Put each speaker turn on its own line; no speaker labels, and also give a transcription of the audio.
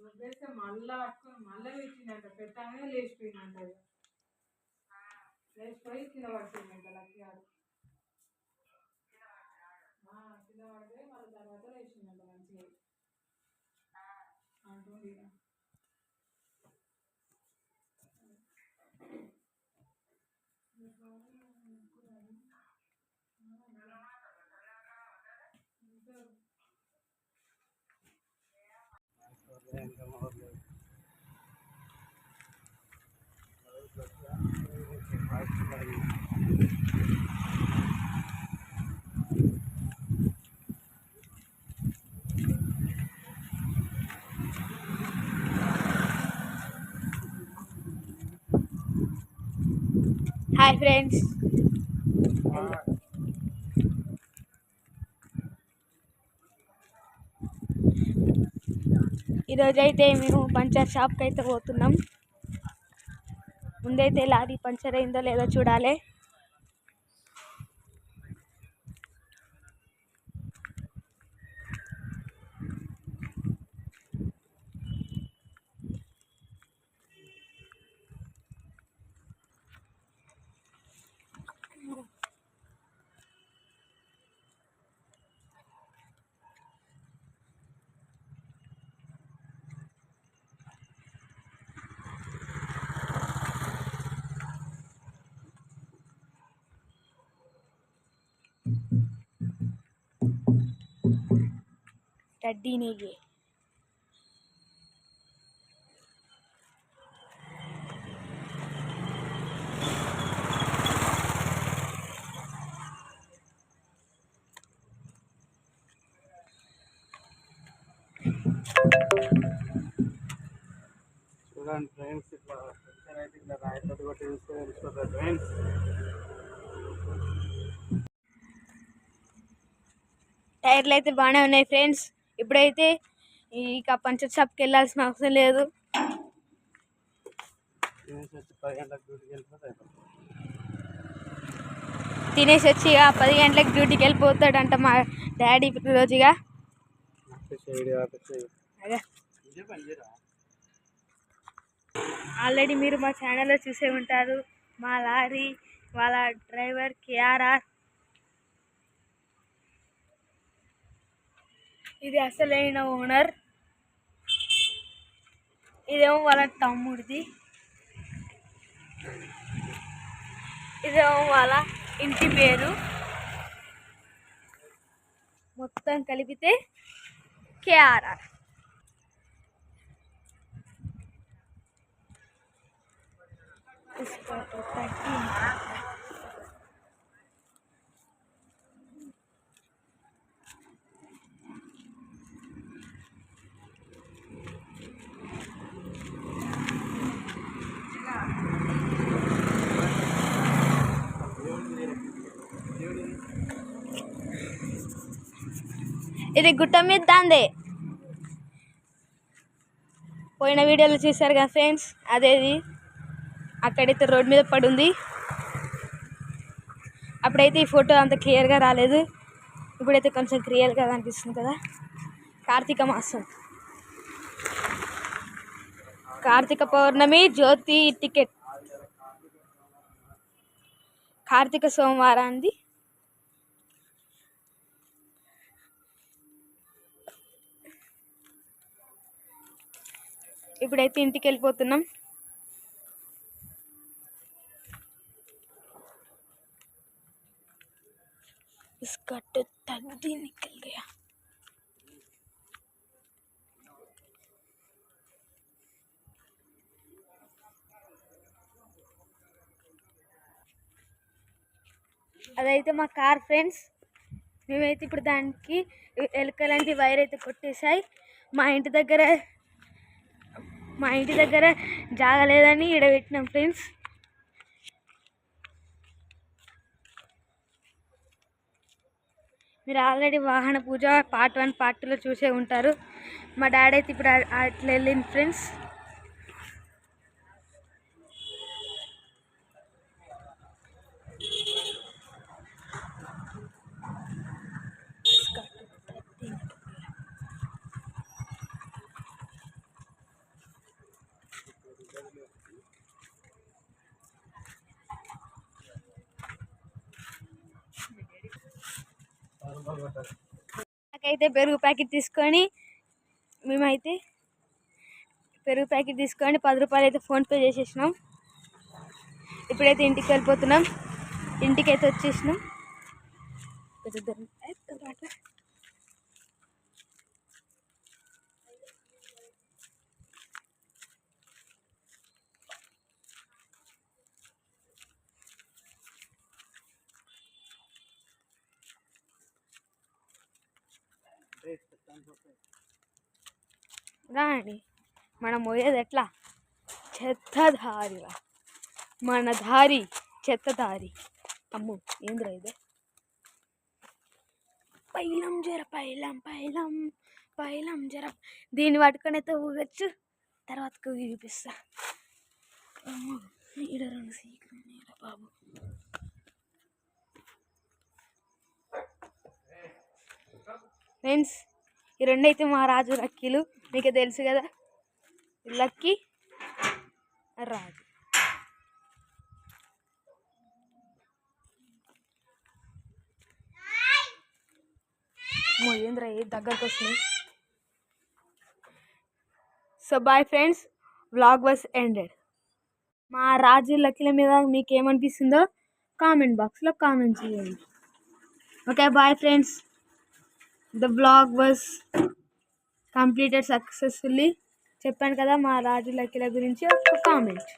దొబ్బేస్తే మళ్ళా పట్టుకొని మళ్ళీ పెట్టిందంట. పెట్టానే లేచిపోయిందంట. లేచిపోయి కింద పడుతుందంట. లక్కీ ఆడు కింద పడితే మళ్ళీ తర్వాత లేచిందంట. మంచిగా అంటుంది.
హాయ్ ఫ్రెండ్స్, ఈరోజైతే మేము పంచర్ షాప్కి అయితే పోతున్నాం. ముందైతే లారీ పంచర్ అయిందో లేదో చూడాలి. टड्डी ने ये
చూడండి ఫ్రెండ్స్, ఇట్లా అయితే ఇట్లా రాయితోటి కొట్టి చూస్తే తెలుస్తుంది ఫ్రెండ్స్.
టైర్లు అయితే బాగానే ఉన్నాయి ఫ్రెండ్స్. ఇప్పుడైతే ఇక పంచర్ షాప్కి వెళ్ళాల్సిన అవసరం లేదు. తినేసి వచ్చి 10 గంటలకు డ్యూటీకి వెళ్ళిపోతాడంట మా డాడీ రోజుగా. ఆల్రెడీ మీరు మా ఛానల్లో చూసే ఉంటారు. మా లారీ వాళ్ళ డ్రైవర్ కేఆర్ఆర్. ఇది అసలైన ఓనర్. ఇదేమో వాళ్ళ తమ్ముడిది. ఇదేమో వాళ్ళ ఇంటి పేరు. మొత్తం కలిపితే కేఆర్ఆర్. ఇది గుట్ట మీద దాందే. పోయిన వీడియోలో చూసారు కదా ఫ్రెండ్స్, అదేది అక్కడైతే రోడ్ మీద పడుంది. అప్పుడైతే ఈ ఫోటో అంత క్లియర్గా రాలేదు. ఇప్పుడైతే కొంచెం క్లియర్గా కనిపిస్తుంది కదా. కార్తీక మాసం, కార్తీక పౌర్ణమి, జ్యోతి టికెట్, కార్తీక సోమవారాన్ని. ఇప్పుడైతే ఇంటికి వెళ్ళిపోతున్నాం. इसका तो तगड़ी निकल गया. అదైతే మా కార్ ఫ్రెండ్స్. మేమైతే ఇప్పుడు దానికి ఎలకలాంటి వైర్ అయితే కొట్టేసాయి. మా ఇంటి దగ్గర జాగలేదని ఈడ పెట్టినాం ఫ్రెండ్స్. మీరు ఆల్రెడీ వాహన పూజ పార్ట్ 1 పార్ట్ 2లో చూసే ఉంటారు. మా డాడీ అయితే ఇప్పుడు అట్లా వెళ్ళింది ఫ్రెండ్స్. నాకైతే పెరుగు ప్యాకెట్ తీసుకొని మేమైతే పెరుగు ప్యాకెట్ తీసుకొని 10 రూపాయలు అయితే ఫోన్పే చేసేసినాం. ఇప్పుడైతే ఇంటికి వెళ్ళిపోతున్నాం. ఇంటికి అయితే వచ్చేసినాం. రాండి, మనం పోయేది ఎట్లా చెత్తదారిరా, మన దారి చెత్తదారి. అమ్ము ఏంద్రా ఇదే, పైలం జర పైలం పైలం పైలం జర. దీన్ని పట్టుకొని అయితే ఊగచ్చు, తర్వాత చూపిస్తా. ఈడ రెండు సీక్రెట్ బాబు. ఫ్రెండ్స్, ఈ రెండు అయితే మా రాజు లక్కీలు, మీకు తెలుసు కదా. లక్కీ రాజు. ఏంద్ర దగ్గరకు వస్తున్నాయి. So bye friends, vlog was ended. మా రాజు లక్కీల మీద మీకు ఏమనిపిస్తుందో కామెంట్ బాక్స్లో కామెంట్ చేయండి. Okay bye friends, the vlog was completed successfully. చెప్పాను కదా మా రాజు లక్కీల గురించి ఒక కామెంట్.